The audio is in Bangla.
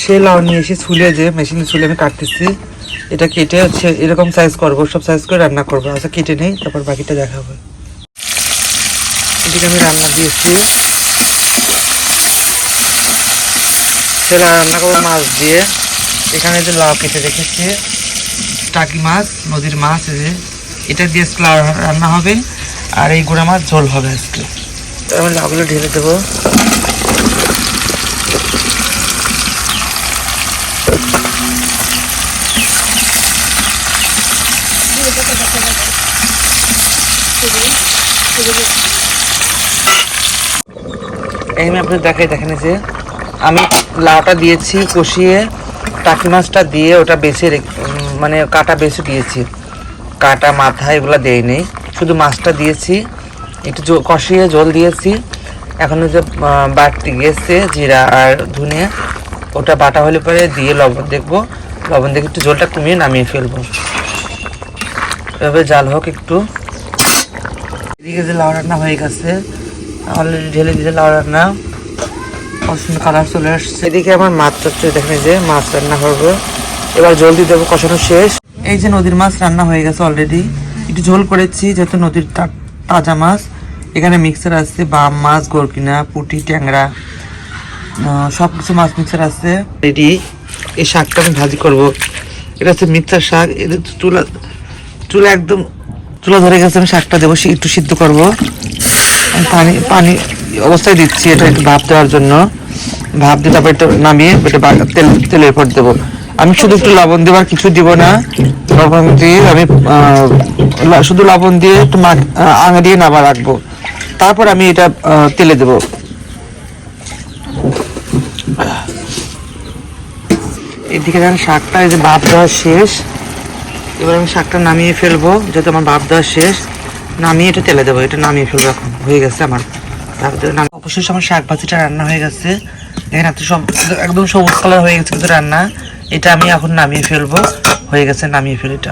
সে লাউ নিয়ে এসে ছুলে যে মেশিনে ছুলে আমি কাটতেছি। এটা কেটে হচ্ছে এরকম সাইজ করবো, সব সাইজ করে রান্না করবো। আচ্ছা কেটে নেই, তারপর বাকিটা দেখাবো। এদিকে আমি রান্না দিয়েছি, সেটা রান্না করবো মাছ দিয়ে। এখানে যে লাউ কেটে রেখেছি, টাকি মাছ, নদীর মাছ, এটা দিয়ে লাউ রান্না হবে। আর এই গুঁড়া মাছ ঝোল হবে আজকে। আমি লাউগুলো ঢেলে দেবো। এই আমি আপনাদের দেখেন যে আমি লাউটা দিয়েছি কষিয়ে, টাকি মাছটা দিয়ে ওটা বেছে মানে কাটা বেছে দিয়েছি, কাটা মাথা এগুলো দেই নেই, শুধু মাছটা দিয়েছি, একটু কষিয়ে জল দিয়েছি। এখন যে বাটতে গিয়েছে জিরা আর ধনে, ওটা বাটা হলে পরে দিয়ে লবণ দেখবো, লবণ দেখে একটু জলটা কমিয়ে নামিয়ে ফেলবো। এভাবে জাল হোক একটু। এদিকে যে লাউ রান্না হয়ে গেছে, অলরেডি ঢেলে দিতে লাউ রান্না, সুন্দর কালার চলে আসছে। এদিকে আমার মাছ চচ্চড়ি দেখেন যে মাছ রান্না করবো। এবার জল দিয়ে দেবো, কষানো শেষ। এই যে নদীর মাছ রান্না হয়ে গেছে অলরেডি, একটু ঝোল করেছি যেহেতু নদীর তাজা মাছ। এখানে মিক্সার আছে, বাম মাছ, গরকিনা, পুঁটি, ট্যাংরা, সব কিছু মাছ মিক্সার আছে রেডি। এই শাকটা আমি ভাজি করবো। এটা হচ্ছে মিক্সার শাক। এটা চুলা একদম চুলা ধরে গেছে। আমি শাকটা দেবো, একটু সিদ্ধ করবো। পানি অবস্থায় দিচ্ছি, এটা একটু ভাপ দেওয়ার জন্য। ভাপ দিয়ে তারপর একটু নামিয়ে এটা তেলের পর দেবো। আমি শুধু একটু লবণ দেবো, আর কিছু দিব না। লবণ দিয়ে আমি শুধু লবণ দিয়ে একটু আঙা দিয়ে নামা রাখবো, তারপর আমি এটা তেলে দেবো। এদিকে যেন শাকটা এই যে ভাপ দেওয়া শেষ। এবার আমি শাকটা নামিয়ে ফেলবো, যেহেতু আমার ভাপ দেওয়া শেষ। নামিয়ে এটা তেলে দেবো, এটা নামিয়ে ফেলবো। এখন হয়ে গেছে আমার অবশ্যই আমার শাক ভাজিটা রান্না হয়ে গেছে। দেখেন এত সব একদম সবুজ কালার হয়ে গেছে কিন্তু রান্না। এটা আমি এখন নামিয়ে ফেলবো, হয়ে গেছে, নামিয়ে ফেলি এটা।